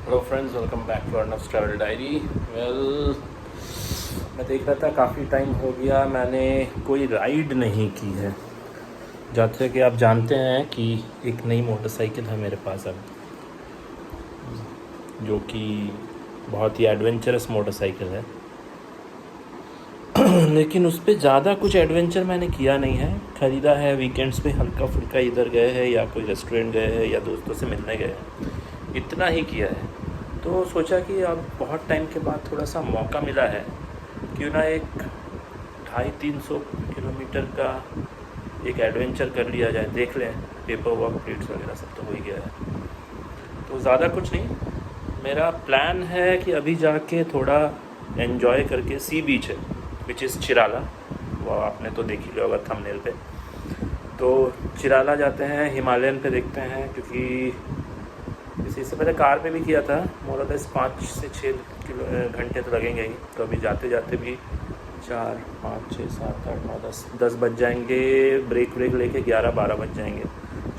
Hello friends, welcome back to Arnav's travel diary. मैं देख रहा था काफ़ी टाइम हो गया मैंने कोई राइड नहीं की है। जैसे कि आप जानते हैं कि एक नई मोटरसाइकिल है मेरे पास अब, जो कि बहुत ही एडवेंचरस मोटरसाइकिल है। लेकिन उस पर ज़्यादा कुछ एडवेंचर मैंने किया नहीं है। ख़रीदा है वीकेंड्स पे, हल्का फुल्का इधर गए हैं या कोई रेस्टोरेंट गए हैं या दोस्तों से मिलने गए हैं, इतना ही किया है। तो सोचा कि अब बहुत टाइम के बाद थोड़ा सा मौका मिला है, क्यों ना एक 250-300 किलोमीटर का एक एडवेंचर कर लिया जाए। देख लें, पेपर वर्क प्लेट्स वगैरह सब तो हो ही गया है, तो ज़्यादा कुछ नहीं। मेरा प्लान है कि अभी जाके थोड़ा एन्जॉय करके, सी बीच है विच इज़ चिराला, वो आपने तो देख ही लिया होगा थंबनेल पे। तो चिराला जाते हैं, हिमालयन पे देखते हैं, क्योंकि इससे पहले कार पे भी किया था। मोर और लेस 5 से 6 घंटे तो लगेंगे ही। तो अभी जाते जाते भी 4, 5, 6, 7, 8, 9, 10 बज जाएंगे। ब्रेक लेके 11-12 बज जाएंगे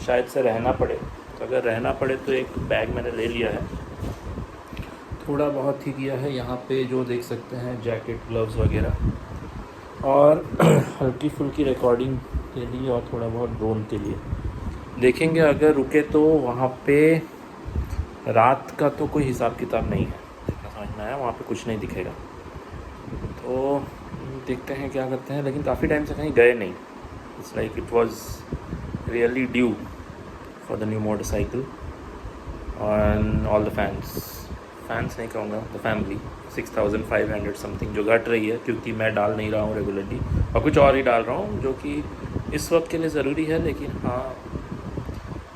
शायद से रहना पड़े। तो अगर रहना पड़े तो एक बैग मैंने ले लिया है, थोड़ा बहुत ही किया है यहाँ पे, जो देख सकते हैं जैकेट, ग्लव्स वगैरह, और हल्की फुल्की रिकॉर्डिंग के लिए और थोड़ा बहुत ड्रोन के लिए। देखेंगे अगर रुके तो वहाँ पे रात का तो कोई हिसाब किताब नहीं है, जितना समझ में आया वहाँ पे कुछ नहीं दिखेगा। तो देखते हैं क्या करते हैं, लेकिन काफ़ी टाइम से कहीं गए नहीं। It's like it was really due for the new motorcycle on all the fans नहीं कहूँगा, द फैमिली। 6500 समथिंग जो घट रही है, क्योंकि मैं डाल नहीं रहा हूँ रेगुलरली और कुछ और ही डाल रहा हूँ, जो कि इस वक्त के लिए ज़रूरी है। लेकिन हाँ,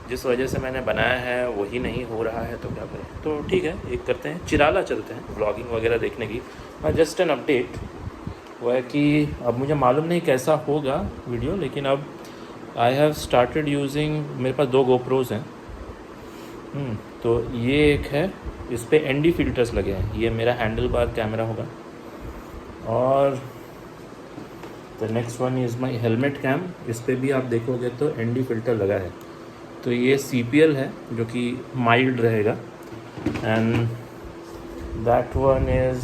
जिस वजह से मैंने बनाया है वही नहीं हो रहा है, तो क्या करें। तो ठीक है, एक करते हैं, चिराला चलते हैं व्लॉगिंग वगैरह देखने की। जस्ट एन अपडेट वो है कि अब मुझे मालूम नहीं कैसा होगा वीडियो, लेकिन अब आई हैव स्टार्टेड यूजिंग, मेरे पास 2 GoPros हैं। तो ये एक है, इस पर ND फिल्टर्स लगे हैं। ये मेरा हैंडल बार कैमरा होगा, और the next one is my helmet cam. इस पर भी आप देखोगे तो ND फिल्टर लगा है। तो ये CPL है, जो कि माइल्ड रहेगा, and that one is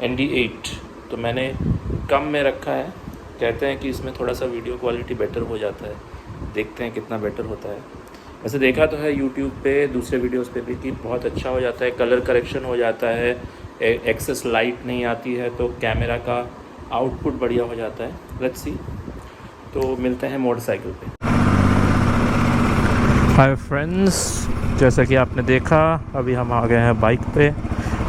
ND8। तो मैंने कम में रखा है। कहते हैं कि इसमें थोड़ा सा वीडियो क्वालिटी बेटर हो जाता है, देखते हैं कितना बेटर होता है। वैसे देखा तो है यूट्यूब पे, दूसरे वीडियोस पे भी, कि बहुत अच्छा हो जाता है, कलर करेक्शन हो जाता है, एक्सेस लाइट नहीं आती है, तो कैमरा का आउटपुट बढ़िया हो जाता है। Let's see. तो मिलते हैं मोटरसाइकिल पे। हाय फ्रेंड्स, जैसा कि आपने देखा अभी हम आ गए हैं बाइक पे।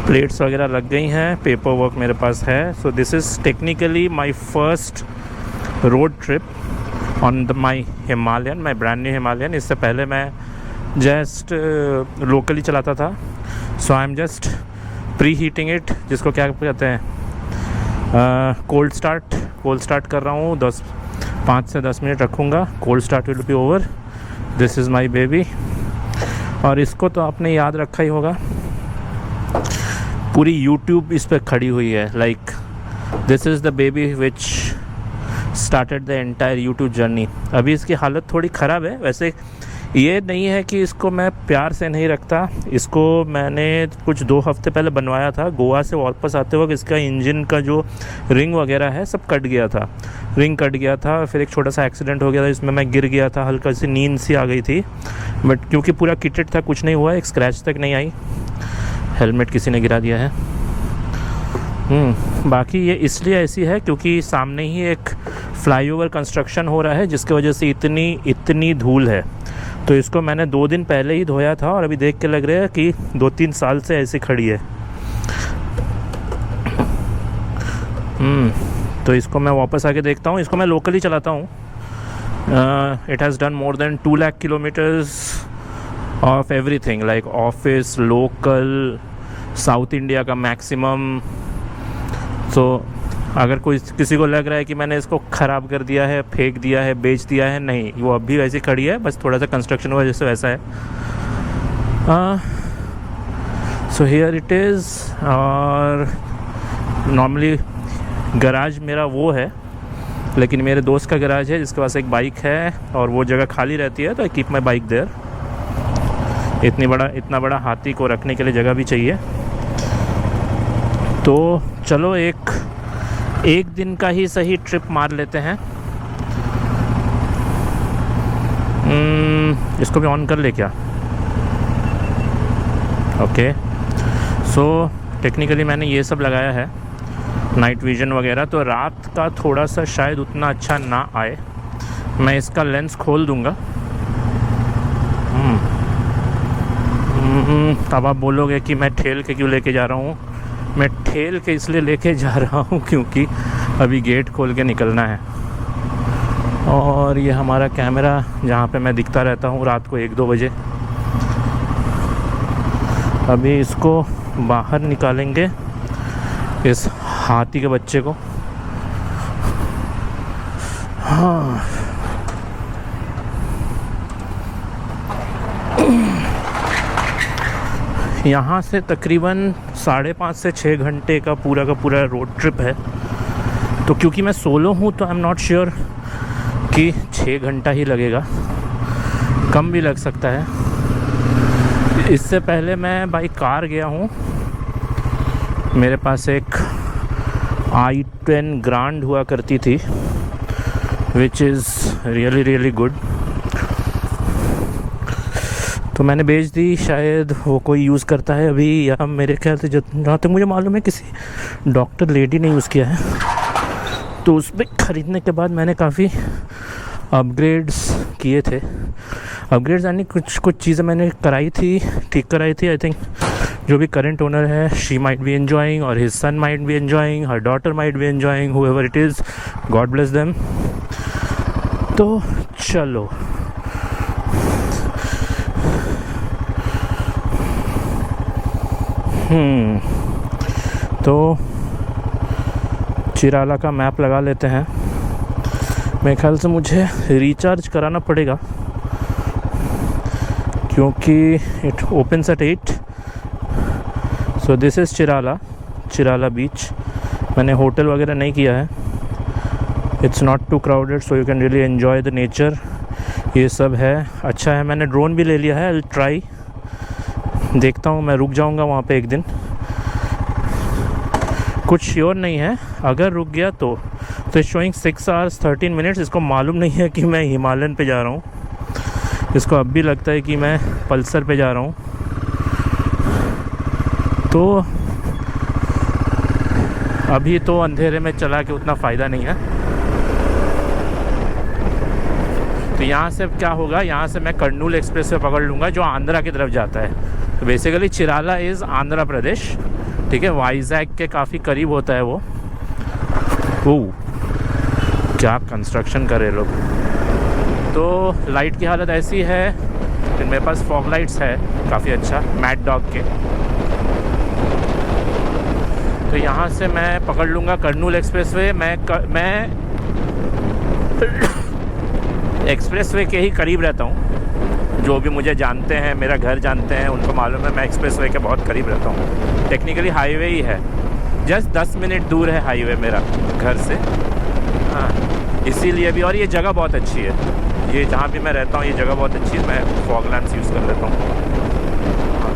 प्लेट्स वगैरह लग गई हैं, पेपर वर्क मेरे पास है। So this is technically my first road trip on my Himalayan, my brand new Himalayan. इससे पहले मैं जस्ट लोकली चलाता था। So I am just preheating it, जिसको क्या कहते हैं, कोल्ड स्टार्ट कर रहा हूँ। 5 से 10 मिनट रखूँगा, cold start will be over. This is my baby. और इसको तो आपने याद रखा ही होगा, पूरी यूट्यूब इस पर खड़ी हुई है। Like this is the baby which started the entire YouTube journey. अभी इसकी हालत थोड़ी ख़राब है। वैसे ये नहीं है कि इसको मैं प्यार से नहीं रखता। इसको मैंने कुछ 2 हफ्ते पहले बनवाया था। गोवा से वापस आते वक्त इसका इंजन का जो रिंग वगैरह है सब कट गया था, रिंग कट गया था। फिर एक छोटा सा एक्सीडेंट हो गया था, इसमें मैं गिर गया था, हल्का सी नींद सी आ गई थी। बट क्योंकि पूरा किटेड था, कुछ नहीं हुआ, एक स्क्रैच तक नहीं आई। हेलमेट किसी ने गिरा दिया है। बाकी ये इसलिए ऐसी है क्योंकि सामने ही एक फ्लाईओवर कंस्ट्रक्शन हो रहा है, जिसकी वजह से इतनी धूल है। तो इसको मैंने 2 दिन पहले ही धोया था, और अभी देख के लग रहा है कि 2-3 साल से ऐसी खड़ी है। तो इसको मैं वापस आके देखता हूँ। इसको मैं लोकली चलाता हूँ। It has done more than 2 lakh kilometres of everything, like office, local, south India का मैक्सिमम। तो अगर कोई किसी को लग रहा है कि मैंने इसको ख़राब कर दिया है, फेंक दिया है, बेच दिया है, नहीं, वो अब भी वैसी खड़ी है, बस थोड़ा सा कंस्ट्रक्शन हुआ जैसे वैसा है। So here it is. और नॉर्मली गराज मेरा वो है, लेकिन मेरे दोस्त का गराज है जिसके पास एक बाइक है और वो जगह खाली रहती है, तो I keep my bike there. इतना बड़ा हाथी को रखने के लिए जगह भी चाहिए। तो चलो एक दिन का ही सही ट्रिप मार लेते हैं। इसको भी ऑन कर ले क्या? ओके, सो टेक्निकली मैंने ये सब लगाया है, नाइट विज़न वगैरह, तो रात का थोड़ा सा शायद उतना अच्छा ना आए। मैं इसका लेंस खोल दूंगा। अब आप बोलोगे कि मैं ठेल के क्यों लेके जा रहा हूँ। मैं ठेल के इसलिए लेके जा रहा हूँ क्योंकि अभी गेट खोल के निकलना है। और ये हमारा कैमरा जहाँ पे मैं दिखता रहता हूँ रात को 1-2 बजे। अभी इसको बाहर निकालेंगे, इस हाथी के बच्चे को। हाँ, यहाँ से तकरीबन 5.5 से 6 घंटे का पूरा रोड ट्रिप है। तो क्योंकि मैं सोलो हूँ तो आई एम नॉट श्योर कि 6 घंटा ही लगेगा, कम भी लग सकता है। इससे पहले मैं बाई कार गया हूँ। मेरे पास एक i10 ग्रांड हुआ करती थी, विच इज़ रियली गुड। तो मैंने बेच दी, शायद वो कोई यूज़ करता है अभी, या मेरे ख्याल से जहाँ तक मुझे मालूम है किसी डॉक्टर लेडी ने यूज़ किया है। तो उस पर ख़रीदने के बाद मैंने काफ़ी अपग्रेड्स किए थे। अपग्रेड्स यानी कुछ चीज़ें मैंने ठीक कराई थी। आई थिंक जो भी करंट ओनर है, शी माइट बी एन्जॉइंग, और his son might be enjoying, her daughter might be enjoying, however it is, God bless them. तो चलो, तो चिराला का मैप लगा लेते हैं। मेरे ख्याल से मुझे रिचार्ज कराना पड़ेगा क्योंकि it opens at 8। So this is Chirala beach. मैंने होटल वगैरह नहीं किया है। It's not too crowded, so you can really enjoy the nature. ये सब है, अच्छा है। मैंने ड्रोन भी ले लिया है, आई ट्राई, देखता हूँ। मैं रुक जाऊँगा वहाँ पे एक दिन, कुछ श्योर नहीं है। अगर रुक गया तो शोइंग 6 hours 13 minutes। इसको मालूम नहीं है कि मैं हिमालयन पे जा रहा हूँ। इसको अब भी लगता है कि मैं पल्सर पे जा रहा हूँ। तो अभी तो अंधेरे में चला के उतना फ़ायदा नहीं है। तो यहाँ से क्या होगा, यहाँ से मैं कर्नूल एक्सप्रेस वे पकड़ लूँगा जो आंध्रा की तरफ जाता है। तो बेसिकली चिराला इज़ आंध्र प्रदेश, ठीक है, वाइजैक के काफ़ी करीब होता है वो। ओह, क्या कंस्ट्रक्शन करे लोग। तो लाइट की हालत ऐसी है, मेरे पास फॉग लाइट्स है काफ़ी अच्छा, मैड डॉग के। तो यहाँ से मैं पकड़ लूँगा कर्नूल एक्सप्रेस वे। मैं एक्सप्रेस वे के ही करीब रहता हूँ। जो भी मुझे जानते हैं, मेरा घर जानते हैं, उनको मालूम है मैं एक्सप्रेस वे के बहुत करीब रहता हूँ। टेक्निकली हाईवे ही है, जस्ट 10 मिनट दूर है हाईवे मेरा घर से। हाँ, इसीलिए भी। और ये जगह बहुत अच्छी है, ये जहाँ भी मैं रहता हूँ ये जगह बहुत अच्छी है। मैं फॉग लैंप्स यूज़ कर लेता हूँ। हाँ,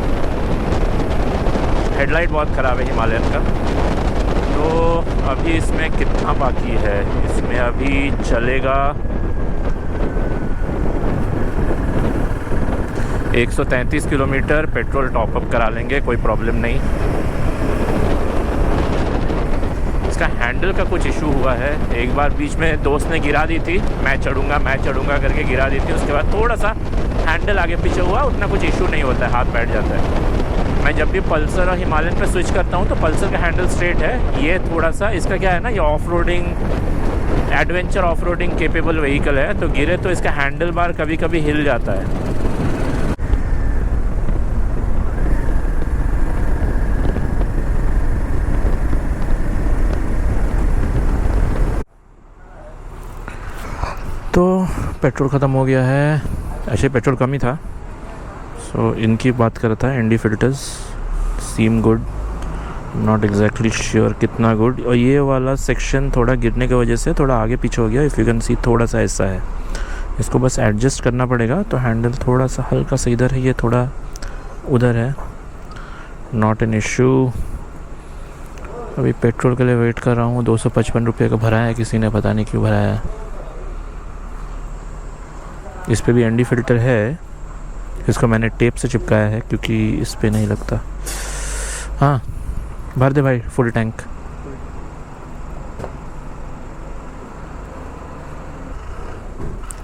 हेडलाइट बहुत ख़राब है हिमालयन का। तो अभी इसमें कितना बाकी है, इसमें अभी चलेगा 133 किलोमीटर। पेट्रोल टॉपअप करा लेंगे, कोई प्रॉब्लम नहीं। इसका हैंडल का कुछ इशू हुआ है। एक बार बीच में दोस्त ने गिरा दी थी, मैं चढ़ूँगा करके गिरा दी थी। उसके बाद थोड़ा सा हैंडल आगे पीछे हुआ, उतना कुछ इशू नहीं होता है, हाथ बैठ जाता है। मैं जब भी पल्सर और हिमालयन पे स्विच करता हूँ तो पल्सर का हैंडल स्ट्रेट है। ये थोड़ा सा, इसका क्या है ना, ये off roading, adventure off roading capable vehicle है। तो गिरे तो इसका हैंडल बार कभी कभी हिल जाता है। तो पेट्रोल ख़त्म हो गया है, ऐसे पेट्रोल कम ही था। सो इनकी बात कर रहा था, and filters seem good, not exactly sure कितना गुड। और ये वाला सेक्शन थोड़ा गिरने की वजह से थोड़ा आगे पीछे हो गया, इफ़ यू कैन सी, थोड़ा सा ऐसा है। इसको बस एडजस्ट करना पड़ेगा। तो हैंडल थोड़ा सा हल्का सा इधर है, ये थोड़ा उधर है, नॉट एन इशू। अभी पेट्रोल के लिए वेट कर रहा हूँ। 255 रुपये का भरा है किसी ने, पता नहीं क्यों भरा है। इस पे भी एनडी फ़िल्टर है, इसको मैंने टेप से चिपकाया है क्योंकि इस पे नहीं लगता। हाँ भर दे भाई फुल टैंक।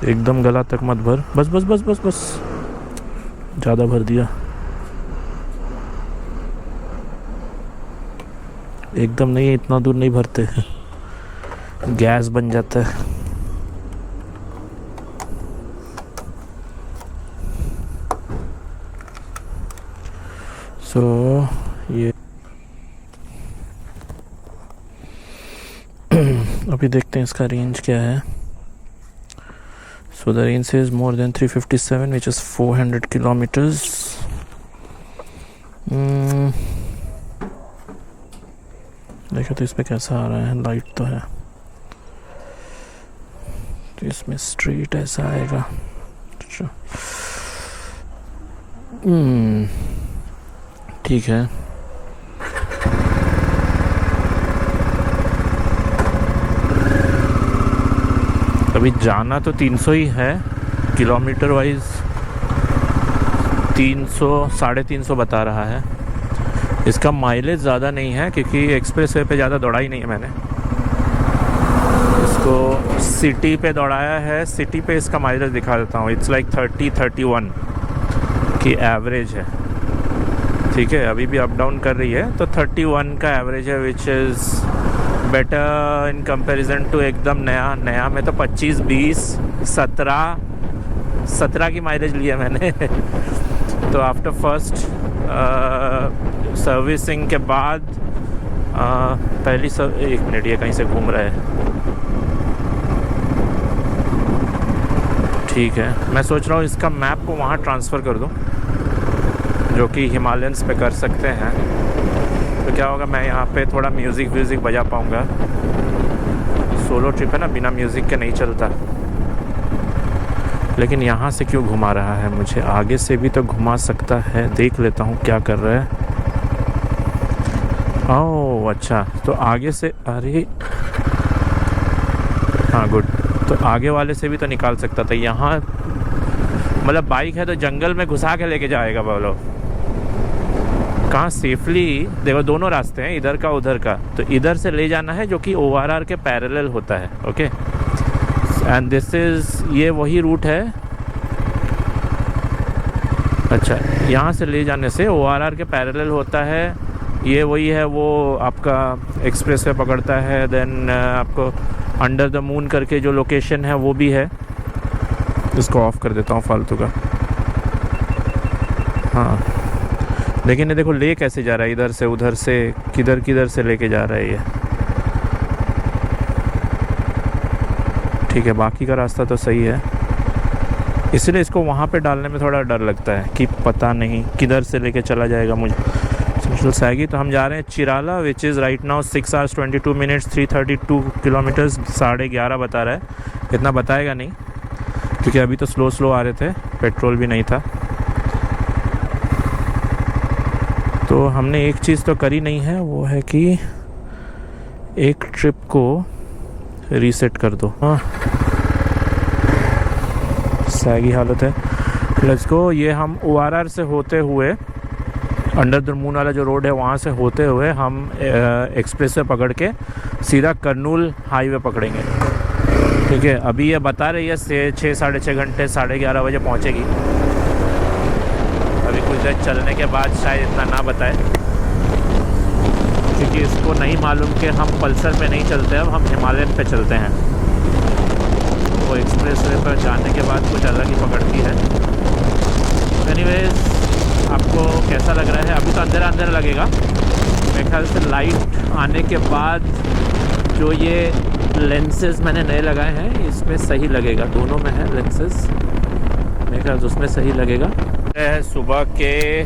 एकदम गला तक मत भर, बस बस बस बस बस, ज़्यादा भर दिया। एकदम नहीं, इतना दूर नहीं भरते, गैस बन जाता है। ये अभी देखते हैं इसका रेंज क्या है। So the range is more than 357 which is 400 kilometres. देखो तो इस पे कैसा आ रहा है, लाइट तो है, तो इसमें स्ट्रीट ऐसा आएगा। अच्छा ठीक है। अभी जाना तो 300 ही है, किलोमीटर वाइज 300 350 बता रहा है। इसका माइलेज ज़्यादा नहीं है क्योंकि एक्सप्रेस वे पे ज़्यादा दौड़ाई नहीं है मैंने इसको, सिटी पे दौड़ाया है। सिटी पे इसका माइलेज दिखा देता हूँ, इट्स लाइक 30-31 की एवरेज है। ठीक है, अभी भी अप डाउन कर रही है, तो 31 का एवरेज है which is better in comparison to एकदम नया में तो 25, 20, 17 की माइलेज लिया मैंने। तो आफ्टर फर्स्ट सर्विसिंग के बाद पहली एक मिनट, ये कहीं से घूम रहा है। ठीक है, मैं सोच रहा हूँ इसका मैप को वहाँ ट्रांसफ़र कर दूँ, जो कि हिमालयंस पे कर सकते हैं। तो क्या होगा, मैं यहाँ पे थोड़ा म्यूज़िक बजा पाऊँगा। सोलो ट्रिप है ना, बिना म्यूज़िक के नहीं चलता। लेकिन यहाँ से क्यों घुमा रहा है मुझे, आगे से भी तो घुमा सकता है। देख लेता हूँ क्या कर रहा है। ओह अच्छा, तो आगे से, अरे हाँ गुड, तो आगे वाले से भी तो निकाल सकता था। यहाँ मतलब बाइक है तो जंगल में घुसा के लेके जाएगा बोलो, कहाँ सेफली। देखो दोनों रास्ते हैं, इधर का उधर का, तो इधर से ले जाना है जो कि ORR के पैरेलल होता है। ओके, एंड दिस इज़, ये वही रूट है। अच्छा, यहाँ से ले जाने से ORR के पैरेलल होता है, ये वही है, वो आपका एक्सप्रेस वे पकड़ता है। देन आपको अंडर द मून करके जो लोकेशन है वो भी है। इसको ऑफ़ कर देता हूँ फालतू का। हाँ, लेकिन ये देखो ले कैसे जा रहा है, इधर से उधर से, किधर से लेके जा रहा है ये। ठीक है, बाकी का रास्ता तो सही है, इसलिए इसको वहाँ पे डालने में थोड़ा डर लगता है कि पता नहीं किधर से लेके चला जाएगा मुझे। सेंट्रल सैगी, तो हम जा रहे हैं Chirala, which is right now 6 hours 22 minutes 332 kilometres. 11:30 बता रहा है, इतना बताएगा नहीं क्योंकि अभी तो स्लो आ रहे थे, पेट्रोल भी नहीं था। तो हमने एक चीज़ तो करी नहीं है, वो है कि एक ट्रिप को रीसेट कर दो। हाँ, सैगी हालत है। Let's go. ये हम ORR से होते हुए, अंडर द मून वाला जो रोड है वहाँ से होते हुए हम एक्सप्रेस वे पकड़ के सीधा कर्नूल हाईवे पकड़ेंगे। ठीक है, अभी ये बता रही है 6 साढ़े 6 घंटे, 11:30 बजे पहुँचेगी। अभी कुछ देर चलने के बाद शायद इतना ना बताए, क्योंकि इसको नहीं मालूम कि हम पल्सर पे नहीं चलते, अब हम हिमालयन पे चलते हैं। वो एक्सप्रेस वे पर जाने के बाद कुछ अलग ही पकड़ती है। एनीवेज, आपको कैसा लग रहा है? अभी तो अंधेरा लगेगा मेरे ख्याल से। लाइट आने के बाद जो ये लेंसेज मैंने नए लगाए हैं, इसमें सही लगेगा। दोनों में है लेंसेज, मेरे ख्याल से उसमें सही लगेगा। सुबह के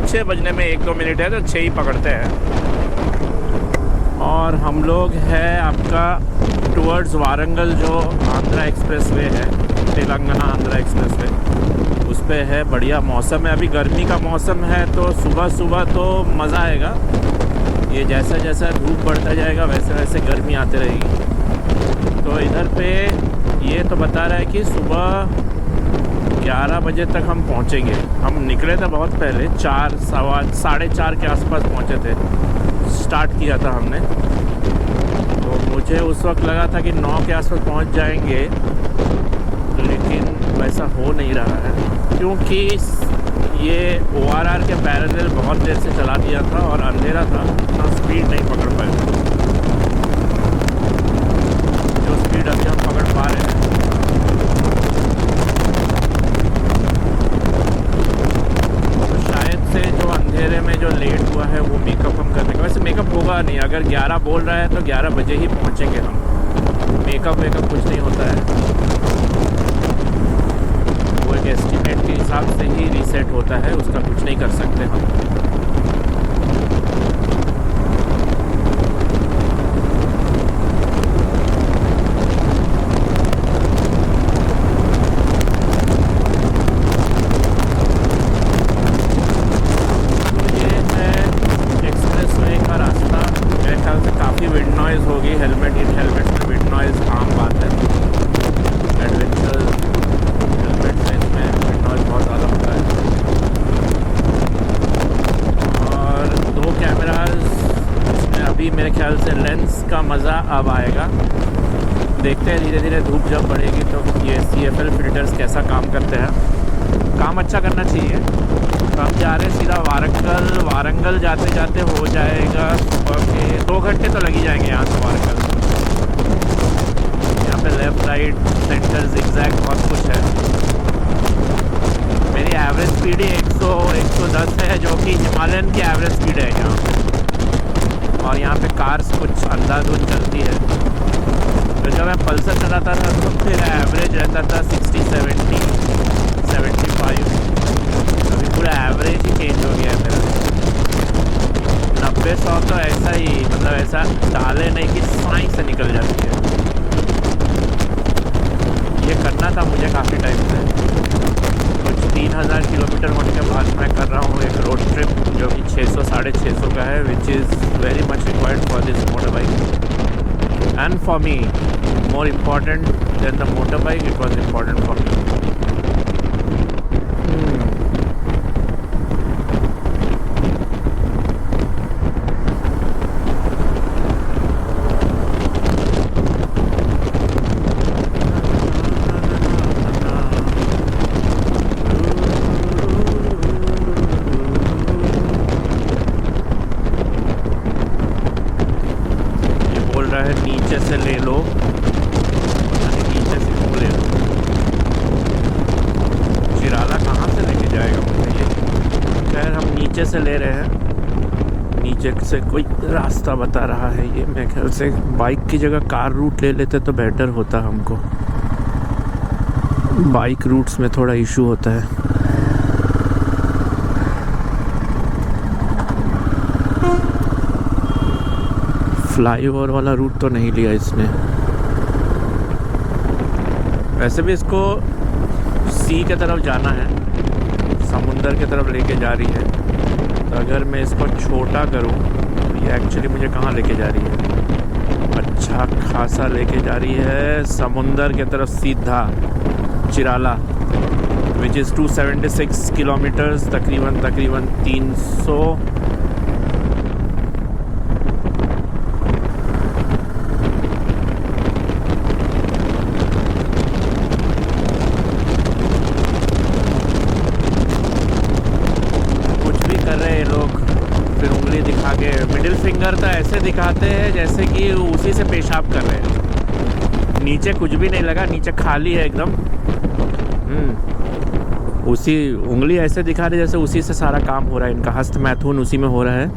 6 बजने में 1-2 मिनट है, तो 6 ही पकड़ते हैं। और हम लोग है आपका टुवर्ड्स वारंगल, जो आंध्रा एक्सप्रेस वे है, तेलंगाना आंध्रा एक्सप्रेस वे, उस पे है, बढ़िया मौसम है। अभी गर्मी का मौसम है तो सुबह सुबह तो मज़ा आएगा। ये जैसा जैसा धूप बढ़ता जाएगा वैसे वैसे गर्मी आती रहेगी। तो इधर पे ये तो बता रहा है कि सुबह 11 बजे तक हम पहुंचेंगे। हम निकले थे बहुत पहले, 4 के आसपास पहुंचे थे, स्टार्ट किया था हमने। तो मुझे उस वक्त लगा था कि 9 के आसपास पहुंच जाएंगे, लेकिन वैसा हो नहीं रहा है क्योंकि ये ORR के पैरेलल बहुत देर से चला दिया था और अंधेरा था, इतना स्पीड नहीं पकड़ पाए जो स्पीड अभी हम पकड़ पा रहे हैं। तो शायद से जो अंधेरे में जो लेट हुआ है वो मेकअप हम करने का, वैसे मेकअप होगा नहीं। अगर 11 बोल रहा है तो 11 बजे ही पहुंचेंगे हम। मेकअप कुछ नहीं होता है, वो एक एस्टिमेट के हिसाब से ही रीसेट होता है, उसका कुछ नहीं कर सकते हम। तो ये है एक्सप्रेस वे का रास्ता। मेरे ख्याल से काफ़ी विंड नॉइज़ होगी। हेलमेट में विंड नॉइज़ आम बात है। एडवेंचर हेलमेट में इसमें विंड नॉइज़ बहुत ज़्यादा होता है। और 2 कैमराज इसमें अभी मेरे ख्याल से लेंस का मज़ा अब आएगा। देखते हैं धीरे धीरे धूप जब बढ़ेगी तो ये CFL फ़िल्टर्स कैसा काम करते हैं। काम अच्छा करना चाहिए। तो हम जा रहे हैं सीधा वारंगल जाते जाते हो जाएगा सुबह के 2 घंटे तो लग ही जाएंगे यहाँ से वारंगल। यहाँ पे लेफ़्ट राइट सेंटर ज़िगज़ैग बहुत कुछ है। मेरी एवरेज स्पीड ही 110 है, जो कि हिमालयन की एवरेज स्पीड है यहाँ। और यहाँ पे कार्स कुछ अंधाधुंध चलती है। तो जब मैं पल्सर चलाता था तो फिर एवरेज रहता था 60, 70, 75। अभी पूरा एवरेज ही चेंज हो गया है मेरा। 90-100 तो ऐसा ही, मतलब ऐसा डाले नहीं कि साई से निकल जाती है। ये करना था मुझे काफ़ी टाइम से। कुछ 3000 किलोमीटर होने के बाद मैं कर रहा हूँ एक रोड ट्रिप जो कि 600-650 का है, which is very much required for this motor bike and for me. More important than the motor bike, it was important for me. नीचे से ले लो, नीचे से क्यों ले लो? चिराला कहाँ से लेके जाएगा मुझे ये? खैर हम नीचे से ले रहे हैं। नीचे से कोई रास्ता बता रहा है ये। मेरे ख्याल से बाइक की जगह कार रूट ले लेते तो बेटर होता हमको। बाइक रूट्स में थोड़ा इशू होता है। फ्लाईओवर वाला रूट तो नहीं लिया इसने। वैसे भी इसको सी के तरफ जाना है, समुंदर के तरफ लेके जा रही है। तो अगर मैं इसको छोटा करूं तो ये एक्चुअली मुझे कहाँ लेके जा रही है? अच्छा खासा लेके जा रही है समुंदर के तरफ सीधा, चिराला, विच इज़ 276 किलोमीटर्स, तकरीबन 300। मिडिल फिंगर तो ऐसे दिखाते हैं जैसे कि उसी से पेशाब कर रहे हैं। नीचे कुछ भी नहीं लगा, नीचे खाली है एकदम। उसी उंगली ऐसे दिखा रहे जैसे उसी से सारा काम हो रहा है। इनका हस्त मैथुन उसी में हो रहा है।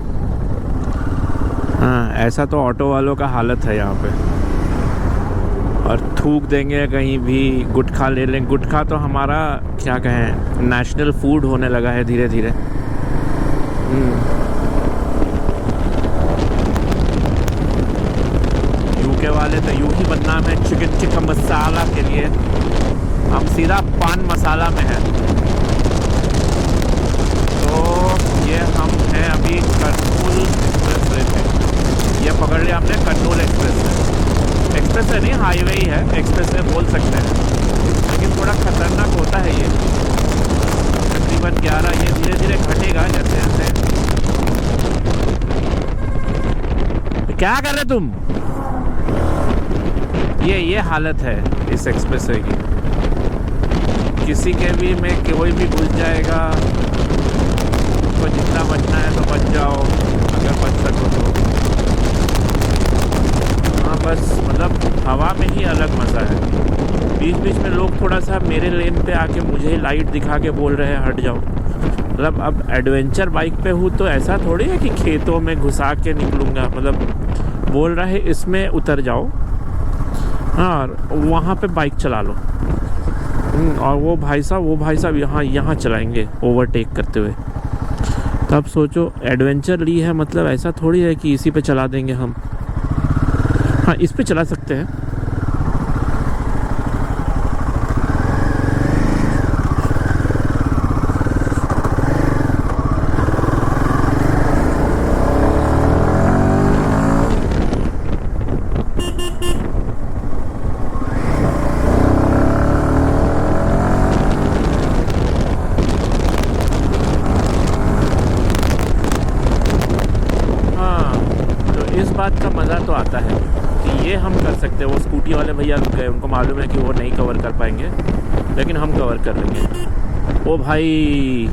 हाँ, ऐसा तो ऑटो वालों का हालत है यहाँ पे। और थूक देंगे कहीं भी, गुटखा ले लें। गुटखा तो हमारा क्या कहें, नेशनल फूड होने लगा है धीरे धीरे। यूके वाले तो यूं ही बदनाम है चिकन मसाला के लिए। हम सीधा पान मसाला में है। हाईवे ही है, एक्सप्रेस वे बोल सकते हैं, लेकिन थोड़ा खतरनाक होता है ये। तकरीबन 11, ये धीरे धीरे घटेगा जैसे जैसे। क्या कर रहे तुम? ये हालत है इस एक्सप्रेस वे की। किसी के भी में कोई भी घुस जाएगा, तो जितना बचना है तो बच जाओ अगर बच सको तो। हाँ बस मतलब हवा में ही अलग मज़ा है। बीच बीच में लोग थोड़ा सा मेरे लेन पे आके मुझे लाइट दिखा के बोल रहे हैं हट जाओ। मतलब अब एडवेंचर बाइक पे हूँ तो ऐसा थोड़ी है कि खेतों में घुसा के निकलूँगा। मतलब बोल रहा है इसमें उतर जाओ, हाँ वहाँ पे बाइक चला लो। और वो भाई साहब यहाँ चलाएंगे ओवरटेक करते हुए। तब सोचो एडवेंचर ली है, मतलब ऐसा थोड़ी है कि इसी पे चला देंगे हम। हाँ इस पे चला सकते हैं। बात का मज़ा तो आता है कि ये हम कर सकते हैं। वो स्कूटी वाले भैया रुक गए, उनको मालूम है कि वो नहीं कवर कर पाएंगे, लेकिन हम कवर कर लेंगे। ओ भाई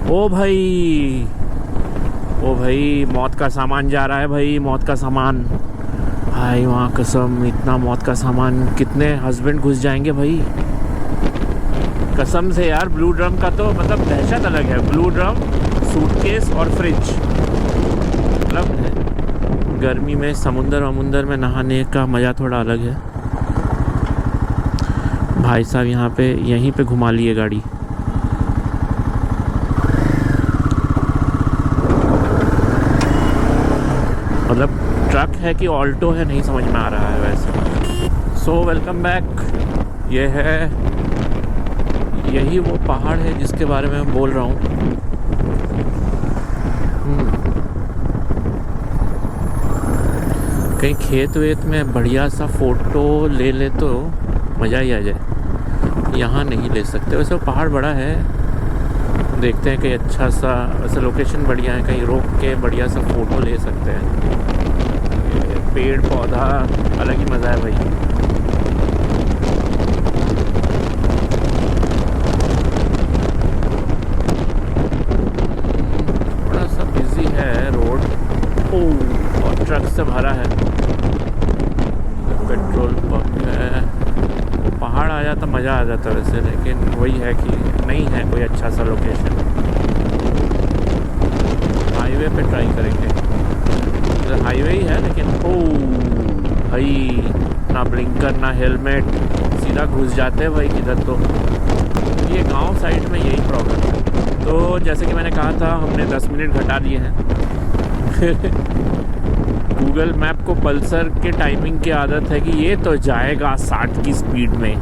ओ भाई ओ भाई, मौत का सामान जा रहा है भाई, मौत का सामान भाई। वहाँ कसम इतना मौत का सामान, कितने हस्बैंड घुस जाएंगे भाई कसम से यार। ब्लू ड्रम का तो मतलब दहशत अलग है। ब्लू ड्रम, सूटकेस और फ्रिज। मतलब गर्मी में समुंदर में नहाने का मज़ा थोड़ा अलग है। भाई साहब यहाँ पे यहीं पे घुमा लिए गाड़ी। मतलब ट्रक है कि ऑल्टो है नहीं समझ में आ रहा है वैसे। So welcome back. ये है, यही वो पहाड़ है जिसके बारे में मैं बोल रहा हूँ। कहीं खेत वेत में बढ़िया सा फ़ोटो ले ले तो मज़ा ही आ जाए। यहाँ नहीं ले सकते। वैसे वो पहाड़ बड़ा है, देखते हैं कहीं अच्छा सा, वैसे लोकेशन बढ़िया है, कहीं रोक के बढ़िया सा फ़ोटो ले सकते हैं। पेड़ पौधा अलग ही मज़ा है भाई। थोड़ा सा बिजी है रोड, और ट्रक से भरा है। पेट्रोल पंप है। वो पहाड़ आ जाता मज़ा आ जाता वैसे, लेकिन वही है कि नहीं है कोई अच्छा सा लोकेशन। हाईवे पे ट्राई करेंगे। तो हाईवे ही है लेकिन भाई ना ब्लिंकर ना हेलमेट, सीधा घुस जाते हैं भाई किधर। तो ये गांव साइड में यही प्रॉब्लम है। तो जैसे कि मैंने कहा था, हमने 10 मिनट घटा दिए हैं। गूगल मैप को पल्सर के टाइमिंग की आदत है कि ये तो जाएगा 60 की स्पीड में,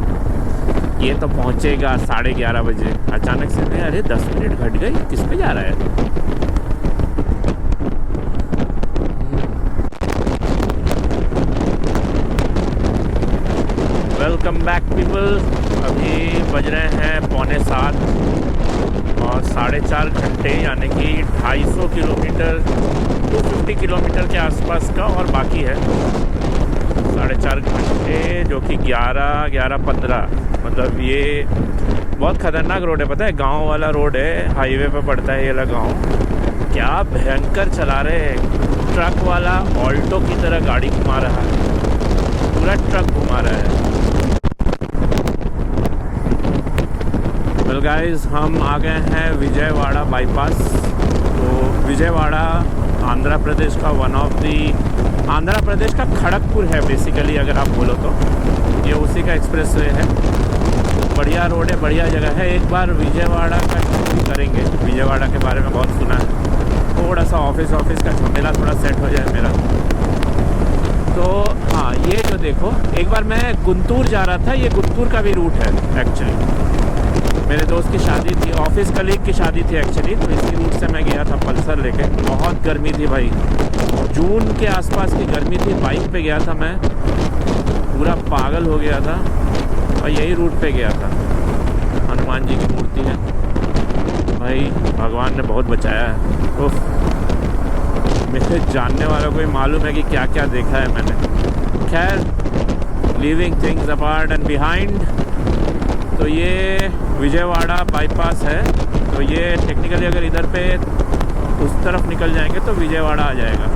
ये तो पहुंचेगा 11:30 बजे। अचानक से मैं अरे 10 मिनट घट गई, किस पे जा रहा है। Welcome back people. अभी बज रहे हैं 6:45 और 4.5 घंटे यानी कि 250 किलोमीटर 250 किलोमीटर के आसपास का और बाकी है। 4.5 घंटे जो कि 11:15। मतलब ये बहुत ख़तरनाक रोड है, पता है, गांव वाला रोड है, हाईवे पे पड़ता है ये वाला गांव। क्या भयंकर चला रहे हैं। ट्रक वाला ऑल्टो की तरह गाड़ी घुमा रहा है, पूरा ट्रक घुमा रहा है। वेल गाइस, हम आ गए हैं विजयवाड़ा बाईपास। तो विजयवाड़ा आंध्र प्रदेश का आंध्र प्रदेश का खड़गपुर है बेसिकली, अगर आप बोलो तो ये उसी का एक्सप्रेस वे है। बढ़िया रोड है, बढ़िया जगह है। एक बार विजयवाड़ा का करेंगे, विजयवाड़ा के बारे में बहुत सुना है। थोड़ा सा ऑफिस का झमेला थोड़ा सेट हो जाए मेरा। तो हाँ, ये जो देखो, एक बार मैं गुंटूर जा रहा था, ये गुंटूर का भी रूट है एक्चुअली। मेरे दोस्त की शादी थी, ऑफिस कलीग की शादी थी एक्चुअली, तो इसी रूट से मैं गया था पल्सर लेके। बहुत गर्मी थी भाई, जून के आसपास की गर्मी थी। बाइक पे गया था मैं, पूरा पागल हो गया था और यही रूट पे गया था। हनुमान जी की मूर्ति है भाई, भगवान ने बहुत बचाया है। उफ, मेरे जानने वालों को ही मालूम है कि क्या क्या देखा है मैंने। खैर, leaving things apart and behind, तो ये विजयवाड़ा बाईपास है। तो ये टेक्निकली अगर इधर पे उस तरफ निकल जाएंगे तो विजयवाड़ा आ जाएगा।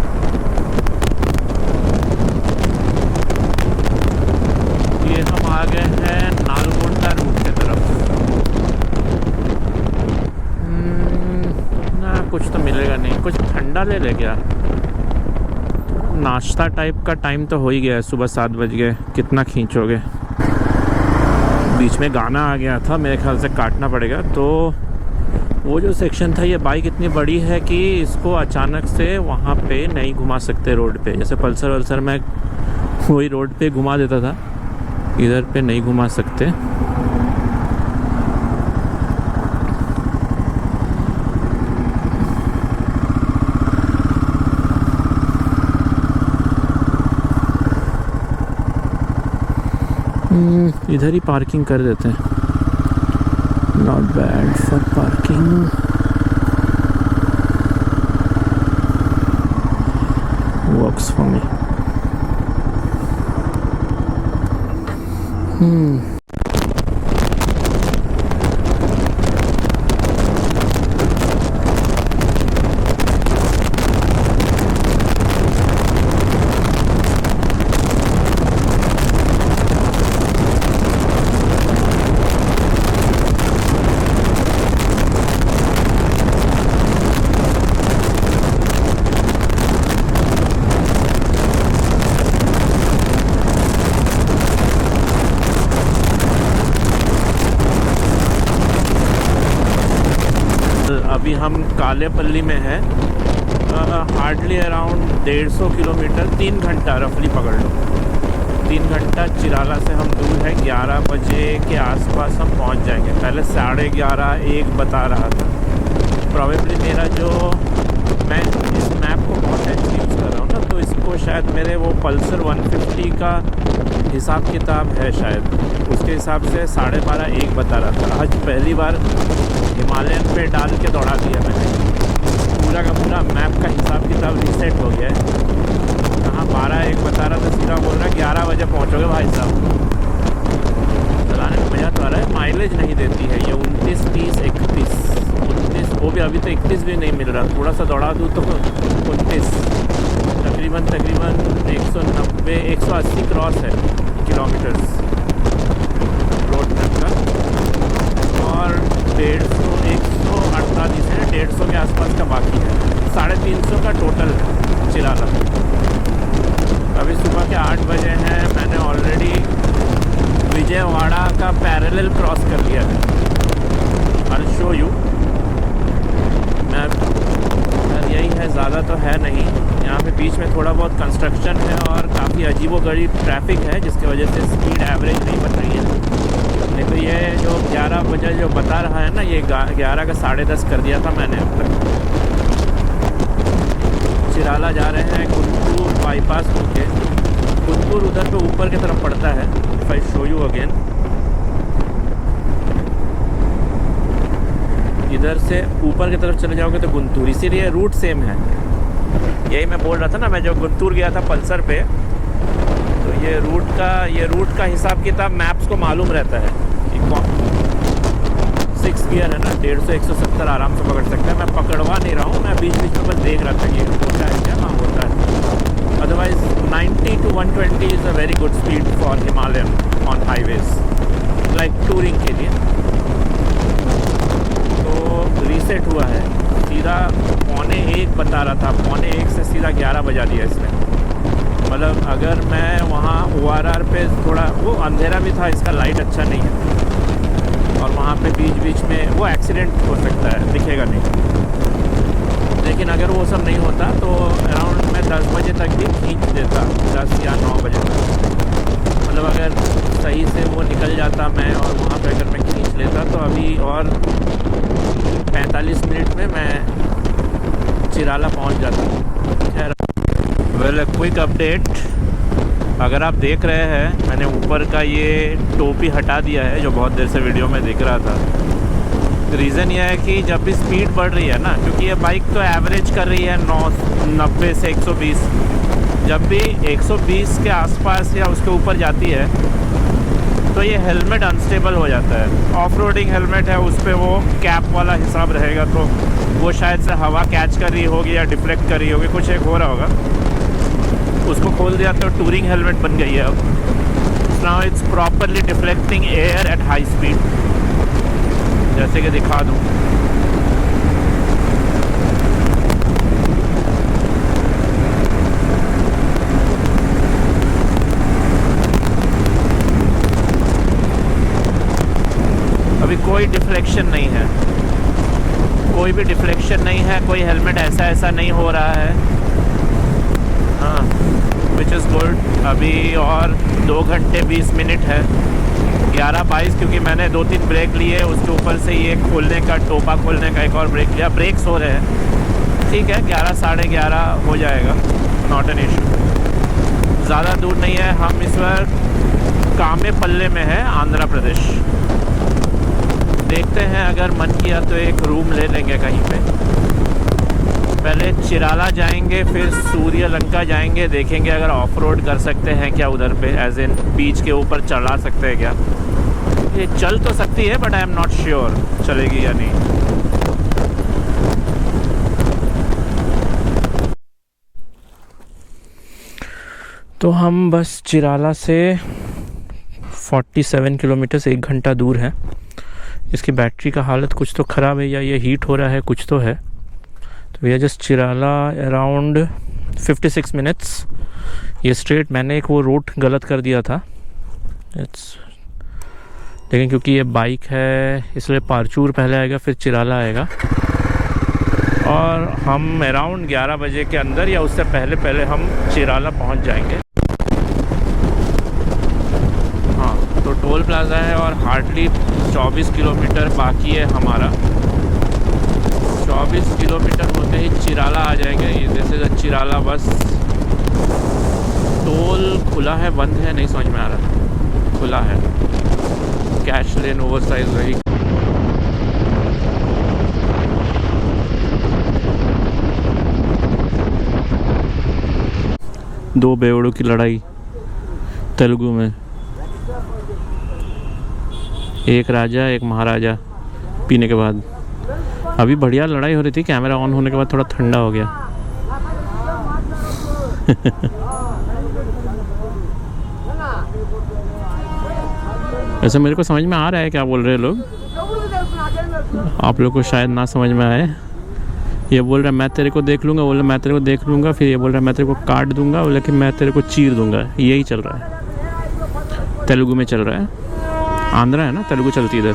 ये हम आ गए हैं नालगोंडा रूट की तरफ। ना कुछ तो मिलेगा नहीं, कुछ ठंडा ले ले क्या। नाश्ता टाइप का टाइम तो हो ही गया है, सुबह 7 बज गए, कितना खींचोगे। बीच में गाना आ गया था, मेरे ख्याल से काटना पड़ेगा। तो वो जो सेक्शन था, ये बाइक इतनी बड़ी है कि इसको अचानक से वहाँ पे नहीं घुमा सकते रोड पे। जैसे पल्सर वल्सर मैं वही रोड पे घुमा देता था, इधर पे नहीं घुमा सकते। इधर ही पार्किंग कर देते हैं। Not bad for parking. Works for me. अभी हम कालेपल्ली में हैं। हार्डली अराउंड 150 किलोमीटर, 3 घंटा रफली पकड़ लो। 3 घंटा चिराला से हम दूर है। 11 बजे के आसपास हम पहुंच जाएंगे। पहले 11:30 1 बता रहा था। प्रॉबेबली मेरा जो, मैं इस मैप को बहुत अच्छी यूज़ कर रहा हूँ ना, तो इसको शायद मेरे वो पल्सर 150 का हिसाब किताब है शायद, उसके हिसाब से 12:30 1 बता रहा था। आज पहली बार हिमालयन पे डाल के दौड़ा दिया मैंने। पूरा का पूरा मैप का हिसाब किताब रीसेट हो गया है। कहाँ 12-1 बता रहा था, सीधा बोल रहा है 11 बजे पहुँचोगे भाई साहब। चलाने में मज़ा तो आ रहा है। माइलेज नहीं देती है ये 29, 30, 31, 29, वो भी अभी तो 31 भी नहीं मिल रहा। थोड़ा सा दौड़ा दूँ तो 29, तकरीबन 190 180 क्रॉस है किलोमीटर्स रोड ट्रिप का। और 150 है, 150 के आसपास का बाकी है। 350 का टोटल है चिराला। अभी सुबह के 8 बजे हैं। मैंने ऑलरेडी विजयवाड़ा का पैरेलल क्रॉस कर लिया है। I show you. मैं यही है, ज़्यादा तो है नहीं। यहाँ पे बीच में थोड़ा बहुत कंस्ट्रक्शन है और काफ़ी अजीबोगरीब ट्रैफिक है, जिसकी वजह से स्पीड एवरेज नहीं बन रही है। नहीं तो ये जो 11 बजे जो बता रहा है ना, ये 11 का 10:30 कर दिया था मैंने अब तक। चिराला जा रहे हैं गुंटूर बाईपास होके। गुंटूर उधर पे ऊपर की तरफ पड़ता है। If I show you again, इधर से ऊपर की तरफ चले जाओगे तो गुंटूर, इसीलिए रूट सेम है। यही मैं बोल रहा था ना, मैं जब गुंटूर गया था पल्सर पे, तो ये रूट का हिसाब किताब मैप्स को मालूम रहता है। 6 गियर है ना, 150 170 आराम से पकड़ सकता है। मैं पकड़वा नहीं रहा हूँ, मैं बीच बीच में बस देख रहा था कि होता है क्या। हाँ होता है। Otherwise 90 to 120 is a very good speed for Himalayan on highways, like touring के लिए। तो रीसेट हुआ है, सीधा 1:45 बता रहा था, 1:45 से सीधा 11 बजा दिया इसने। मतलब अगर मैं वहाँ ORR पे थोड़ा, वो अंधेरा भी था, इसका लाइट अच्छा नहीं है, और वहाँ पे बीच बीच में वो एक्सीडेंट हो सकता है, दिखेगा नहीं। लेकिन अगर वो सब नहीं होता तो अराउंड मैं 10 बजे तक भी खींच देता, 10 या 9 बजे तक। मतलब अगर सही से वो निकल जाता मैं, और वहाँ पे अगर मैं खींच लेता तो अभी और 45 मिनट में मैं चिराला पहुँच जाता। खैर, वेल, क्विक अपडेट। अगर आप देख रहे हैं, मैंने ऊपर का ये टोपी हटा दिया है जो बहुत देर से वीडियो में दिख रहा था। रीज़न ये है कि जब भी स्पीड बढ़ रही है ना, क्योंकि ये बाइक तो एवरेज कर रही है 90 से 120, जब भी 120 के आसपास या उसके ऊपर जाती है तो ये हेलमेट अनस्टेबल हो जाता है। ऑफ रोडिंग हेलमेट है, उस पर वो कैप वाला हिसाब रहेगा, तो वो शायद से हवा कैच कर रही होगी या डिफ्लेक्ट कर रही होगी, कुछ एक हो रहा होगा। उसको खोल दिया तो टूरिंग हेलमेट बन गई है अब। Now it's properly deflecting air at high speed, जैसे कि दिखा दूँ। अभी कोई डिफ्लेक्शन नहीं है, कोई भी डिफ्लेक्शन नहीं है, कोई हेलमेट ऐसा नहीं हो रहा है। हाँ, विच इज़ गुड। अभी और 2 घंटे 20 मिनट है, 11:22, क्योंकि मैंने 2-3 ब्रेक लिए, उसके ऊपर से ये खोलने का, टोपा खोलने का एक और ब्रेक लिया। ब्रेक्स हो रहे हैं, ठीक है, 11 साढ़े 11 हो जाएगा, नॉट एन इशू। ज़्यादा दूर नहीं है। हम इस वक्त कामेपल्ले में है, आंध्र प्रदेश। देखते हैं, अगर मन किया तो एक रूम ले लेंगे कहीं पे। पहले चिराला जाएंगे, फिर सूर्यलंका जाएंगे, देखेंगे अगर ऑफ रोड कर सकते हैं क्या उधर पे, एज इन बीच के ऊपर चढ़ा सकते हैं क्या। ये चल तो सकती है, but I am not sure चलेगी या नहीं। तो हम बस चिराला से 47 किलोमीटर से 1 घंटा दूर है। इसकी बैटरी का हालत कुछ तो ख़राब है, या ये हीट हो रहा है, कुछ तो है। तो ये जस्ट चिराला अराउंड 56 मिनट्स। ये स्ट्रेट, मैंने एक वो रूट गलत कर दिया था, लेकिन क्योंकि ये बाइक है इसलिए पारचूर पहले आएगा, फिर चिराला आएगा। और हम अराउंड 11 बजे के अंदर या उससे पहले हम चिराला पहुंच जाएंगे। हाँ, तो टोल प्लाज़ा है और हार्डली 24 किलोमीटर बाकी है हमारा। 24 किलोमीटर होते ही चिराला आ जाएंगे। ये जैसे चिराला बस। टोल खुला है, बंद है, नहीं समझ में आ रहा। खुला है। कैश लेन ओवर साइज वही। दो बेवड़ों की लड़ाई तेलुगु में, एक राजा एक महाराजा पीने के बाद। अभी बढ़िया लड़ाई हो रही थी, कैमरा ऑन होने के बाद थोड़ा ठंडा हो गया। वैसे मेरे को समझ में आ रहा है क्या बोल रहे हैं लोग, आप लोग को शायद ना समझ में आए। ये बोल रहा है मैं तेरे को देख लूँगा, बोल रहा मैं तेरे को देख लूँगा, फिर ये बोल रहा है मैं तेरे को काट दूँगा, बोले कि मैं तेरे को चीर दूँगा। यही चल रहा है, तेलुगु में चल रहा है। आंध्रा है ना, तेलुगु चलती इधर।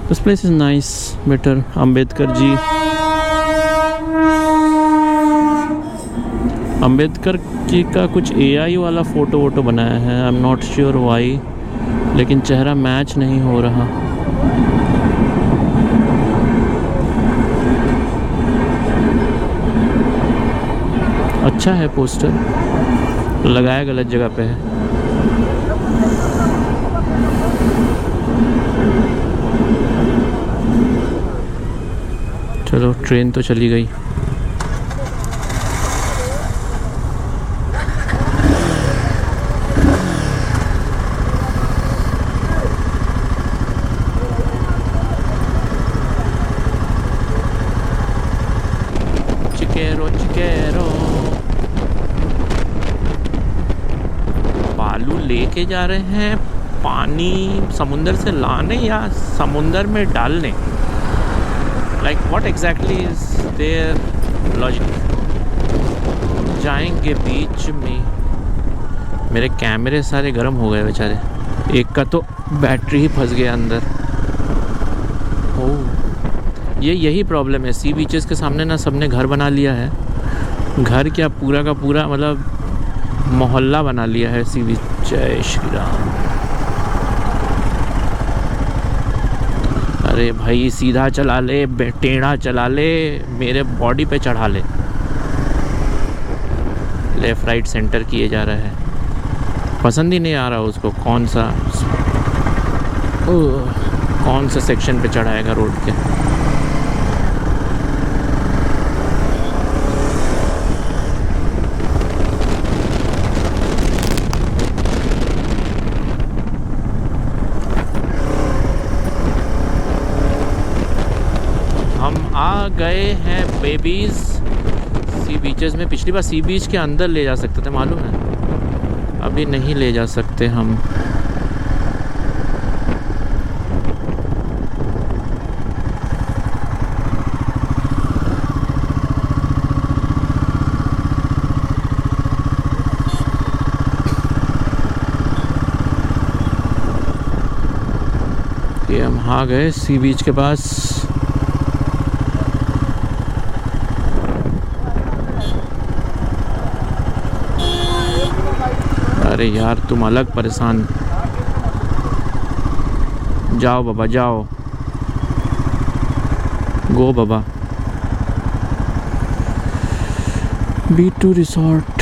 This place is nice, better. Ambedkar ji, Ambedkar ji का कुछ AI वाला फ़ोटो वोटो बनाया है, I am not sure why, लेकिन चेहरा मैच नहीं हो रहा। अच्छा है पोस्टर, लगाया गलत जगह पे है। चलो, ट्रेन तो चली गई। चिकेरो चिकेरो। बालू लेके जा रहे हैं, पानी समुंदर से लाने या समुंदर में डालने। Like what exactly is their logic? जाएंगे बीच में। मेरे कैमरे सारे गर्म हो गए बेचारे, एक का तो बैटरी ही फंस गया अंदर। ओह, यही प्रॉब्लम है। सी बीचेस के सामने ना सबने घर बना लिया है। घर क्या, पूरा का पूरा मतलब मोहल्ला बना लिया है सी बीच। जय श्री राम। अरे भाई सीधा चला ले, टेढ़ा चला ले, मेरे बॉडी पे चढ़ा ले। लेफ़्ट राइट सेंटर किए जा रहा है। पसंद ही नहीं आ रहा उसको कौन सा सेक्शन पे चढ़ाएगा रोड के। हम आ गए हैं बेबीज़ सी बीचेस में। पिछली बार सी बीच के अंदर ले जा सकते थे, मालूम है, अभी नहीं ले जा सकते हम। ये हम आ गए सी बीच के पास। अरे यार तुम अलग परेशान। जाओ बाबा जाओ, गो बाबा। B2 resort.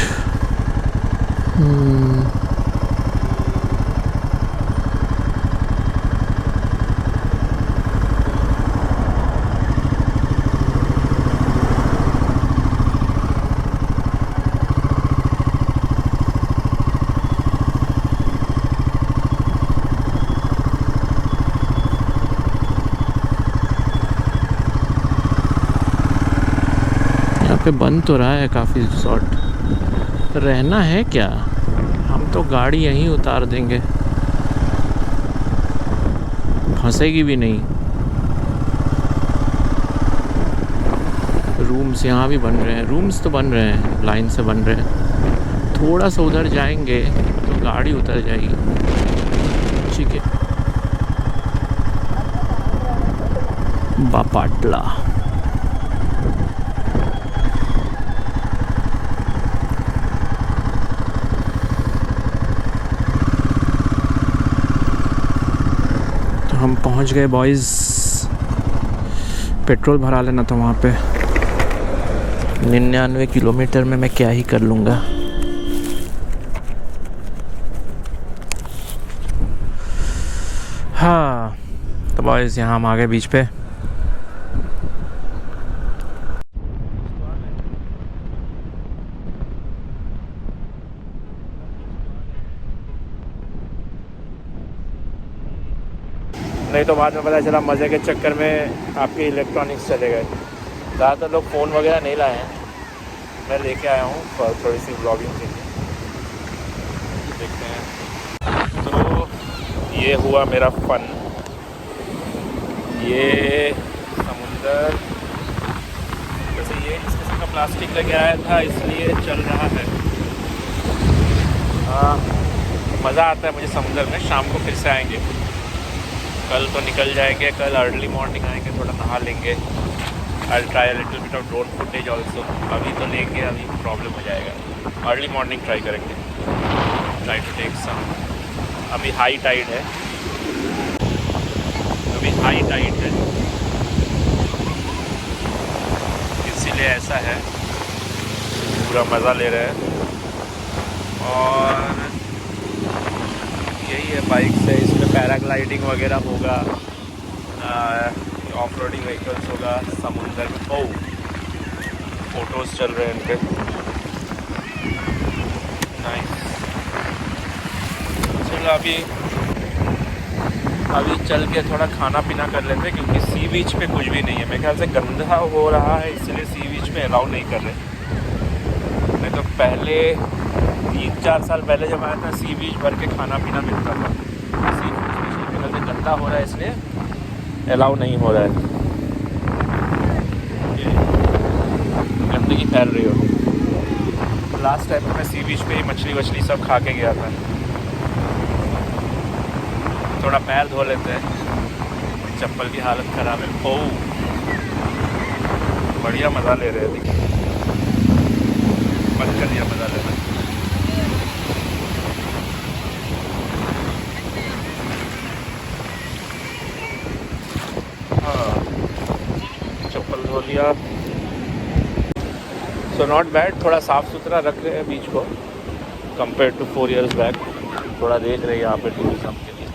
पे बंद तो रहा है काफ़ी रिसॉर्ट। रहना है क्या? हम तो गाड़ी यहीं उतार देंगे, फंसेगी भी नहीं। रूम्स यहाँ भी बन रहे हैं, रूम्स तो बन रहे हैं, लाइन से बन रहे हैं। थोड़ा सा उधर जाएंगे तो गाड़ी उतर जाएगी। ठीक है, बापाटला। हम पहुंच गए बॉयज़। पेट्रोल भरा लेना था वहाँ पे। 99 किलोमीटर में मैं क्या ही कर लूँगा। हाँ तो बॉयज़ यहाँ हम आ गए बीच पे। नहीं तो बाद में पता चला मज़े के चक्कर में आपके इलेक्ट्रॉनिक्स चले गए। ज़्यादातर लोग फ़ोन वगैरह नहीं लाए हैं, मैं लेके आया हूँ थोड़ी सी व्लॉगिंग के लिए। देखते हैं। तो ये हुआ मेरा फ़न। ये समुंदर वैसे ये इस किस्म का प्लास्टिक लेके आया था इसलिए चल रहा है। मज़ा आता है मुझे समुंदर में। शाम को फिर से आएंगे, कल तो निकल जाएंगे, कल अर्ली मॉर्निंग आएंगे, थोड़ा नहा लेंगे। I try a little bit of drone footage also. अभी तो लेंगे, अभी प्रॉब्लम हो जाएगा। अर्ली मॉर्निंग ट्राई करेंगे, ट्राई टू टेक सम। अभी हाई टाइड है, इसीलिए ऐसा है। पूरा मज़ा ले रहे हैं। और यही है बाइक से, इसमें पैराग्लाइडिंग वगैरह होगा, ऑफ रोडिंग व्हीकल्स होगा समुंदर में। फ़ोटोज़ चल रहे हैं इन पे। नाइस। चलो अभी चल के थोड़ा खाना पीना कर लेते हैं, क्योंकि सी बीच पे कुछ भी नहीं है। मेरे ख्याल से गंदा हो रहा है, इसलिए सी बीच पे अलाउ नहीं कर रहे। नहीं तो पहले 3-4 साल पहले जब आया था, सी बीच भर के खाना पीना मिलता था। सी फूड से गंदा हो रहा है इसलिए अलाउ नहीं हो रहा है। गंदगी फैल रही हो। लास्ट टाइम मैं सी बीच पे ही मछली सब खा के गया था। थोड़ा पैर धो लेते हैं, चप्पल की हालत ख़राब है। बढ़िया मज़ा ले रहे हैं। देखिए बंद कर दिया मज़ा लेना। हाँ, चप्पल धो लिया। सो नॉट बैड, थोड़ा साफ़ सुथरा रख रहे हैं बीच को कंपेयर टू 4 years बैक। थोड़ा देख रहे हैं यहाँ पे टूरिज्म के लिए।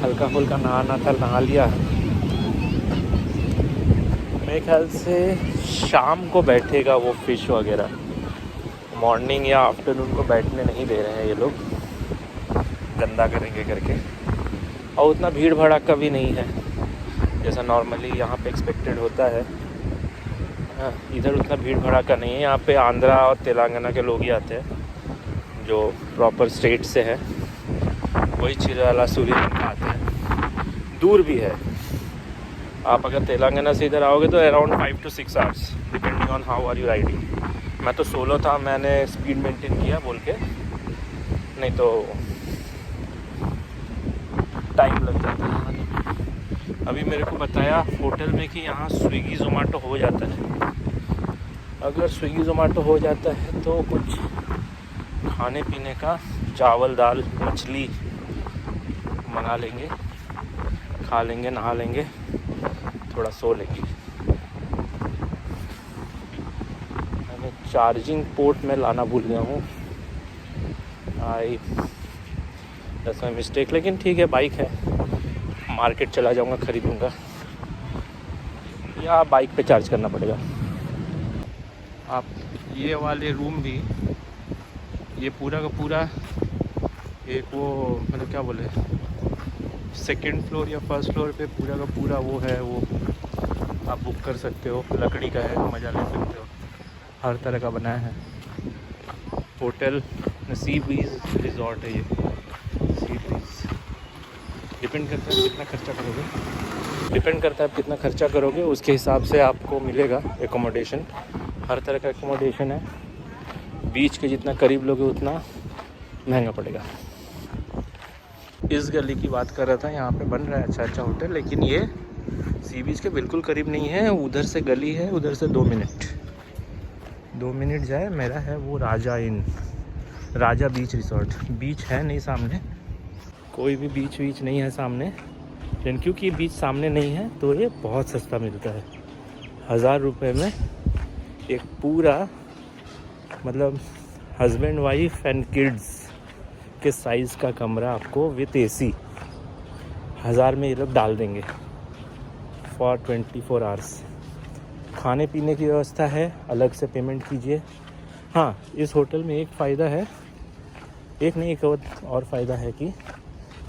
हल्का फुल्का नहाना था, नहा लिया। मेरे ख्याल से शाम को बैठेगा वो फ़िश वगैरह, मॉर्निंग या आफ्टरनून को बैठने नहीं दे रहे हैं ये लोग, गंदा करेंगे करके। और उतना भीड़ भड़ाका भी नहीं है जैसा नॉर्मली यहाँ पे एक्सपेक्टेड होता है। इधर उतना भीड़ भड़ाका नहीं है। यहाँ पे आंध्रा और तेलंगाना के लोग ही आते हैं, जो प्रॉपर स्टेट से है, वही चिराला सूर्यगंगा आते हैं। दूर भी है। आप अगर तेलंगाना से इधर आओगे तो around 5 to 6 hours depending on how are you riding. मैं तो सोलो था, मैंने स्पीड मेंटेन किया बोल के, नहीं तो टाइम लग जाता है। अभी मेरे को बताया होटल में कि यहाँ स्विगी ज़ोमैटो हो जाता है। अगर स्विगी ज़ोमैटो हो जाता है तो कुछ खाने पीने का, चावल दाल मछली मंगा लेंगे, खा लेंगे, नहा लेंगे, थोड़ा सो लेंगे। मैंने चार्जिंग पोर्ट में लाना भूल गया हूँ, दैट्स माय मिस्टेक। लेकिन ठीक है, बाइक है, मार्केट चला जाऊँगा, ख़रीदूँगा, या बाइक पे चार्ज करना पड़ेगा। आप ये वाले रूम भी, ये पूरा का पूरा एक वो मतलब क्या बोले, सेकंड फ्लोर या फर्स्ट फ्लोर पे पूरा का पूरा वो है, वो आप बुक कर सकते हो, लकड़ी का है, मज़ा ले सकते हो, हर तरह का बनाया है। होटल सी ब्रीज रिजॉर्ट है ये, सी ब्रीज। डिपेंड करता है कितना खर्चा करोगे, उसके हिसाब से आपको मिलेगा एकोमोडेशन। हर तरह का एकोमोडेशन है। बीच के जितना करीब लोगे उतना महंगा पड़ेगा। इस गली की बात कर रहा था, यहाँ पे बन रहा है अच्छा होटल, लेकिन ये सी बीच के बिल्कुल करीब नहीं है। उधर से गली है, उधर से 2 मिनट जाए मेरा है वो राजा बीच रिसोर्ट। बीच है नहीं सामने, कोई भी बीच नहीं है सामने, लेकिन क्योंकि बीच सामने नहीं है तो ये बहुत सस्ता मिलता है। 1000 रुपये में एक पूरा, मतलब हस्बैंड वाइफ एंड किड्स के साइज़ का कमरा आपको विथ AC 1000 में ये लोग डाल देंगे फॉर 24 hours। खाने पीने की व्यवस्था है, अलग से पेमेंट कीजिए। हाँ, इस होटल में एक फ़ायदा है, एक और फ़ायदा है कि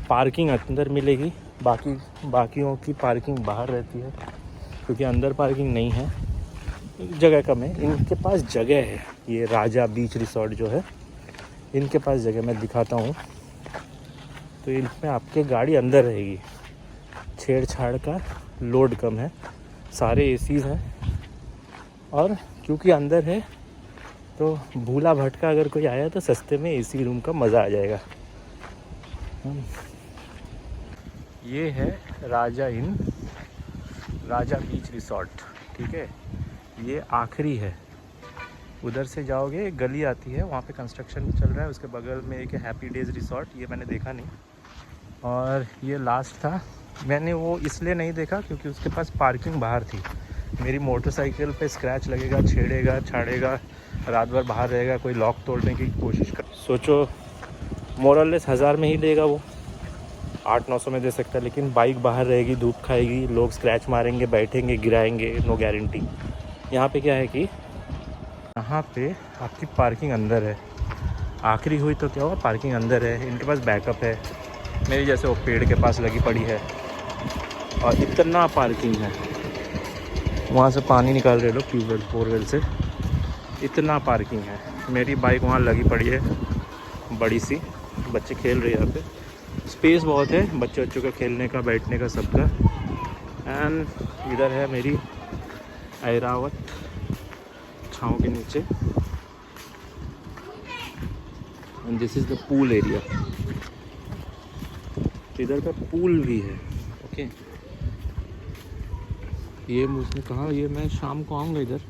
पार्किंग अंदर मिलेगी, बाकियों की पार्किंग बाहर रहती है, क्योंकि अंदर पार्किंग नहीं है, जगह कम है। इनके पास जगह है, ये राजा बीच रिसोर्ट जो है, इनके पास जगह मैं दिखाता हूँ। तो इनमें आपके गाड़ी अंदर रहेगी, छेड़छाड़ का लोड कम है, सारे ACs हैं, और क्योंकि अंदर है तो भूला भटका अगर कोई आया तो सस्ते में AC रूम का मज़ा आ जाएगा। ये है राजा बीच रिसोर्ट, ठीक है। ये आखिरी है, उधर से जाओगे एक गली आती है, वहाँ पे कंस्ट्रक्शन चल रहा है, उसके बगल में एक हैप्पी डेज़ रिसोर्ट, ये मैंने देखा नहीं, और ये लास्ट था। मैंने वो इसलिए नहीं देखा क्योंकि उसके पास पार्किंग बाहर थी। मेरी मोटरसाइकिल पे स्क्रैच लगेगा, छेड़ेगा, छाड़ेगा, रात भर बाहर रहेगा, कोई लॉक तोड़ने की कोशिश कर, सोचो मोरलेस 1000 में ही देगा वो, 800-900 में दे सकता है, लेकिन बाइक बाहर रहेगी, धूप खाएगी, लोग स्क्रैच मारेंगे, बैठेंगे, गिराएंगे, नो गारंटी। यहाँ पे क्या है कि यहाँ पे आपकी पार्किंग अंदर है, आखिरी हुई तो क्या हुआ, पार्किंग अंदर है, इनके पास बैकअप है। मेरी जैसे वो पेड़ के पास लगी पड़ी है, और इतना पार्किंग है, वहाँ से पानी निकाल रहे लोग ट्यूबवेल बोरवेल से, इतना पार्किंग है। मेरी बाइक वहाँ लगी पड़ी है बड़ी सी, बच्चे खेल रहे हैं यहाँ पे, स्पेस बहुत है बच्चों का खेलने का, बैठने का, सबका। एंड इधर है मेरी ऐरावत छाँव के नीचे, and this is the pool area. इधर का पूल भी है, ओके। ये मुझने कहा ये मैं शाम को आऊँगा इधर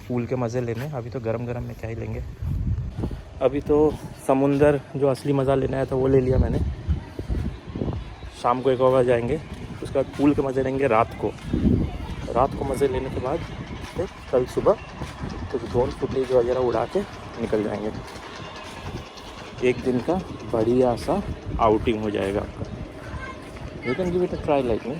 पूल के मज़े लेने। अभी तो गरम में क्या ही लेंगे, अभी तो समुंदर जो असली मज़ा लेना है तो वो ले लिया मैंने। शाम को 1 और जाएंगे, उसके उसके बाद पूल के मज़े लेंगे रात को मज़े लेने के बाद फिर कल सुबह कुछ ड्रोन फुटेज वगैरह उड़ा के निकल जाएंगे। एक दिन का बढ़िया सा आउटिंग हो जाएगा आपका। You can give it a try like me.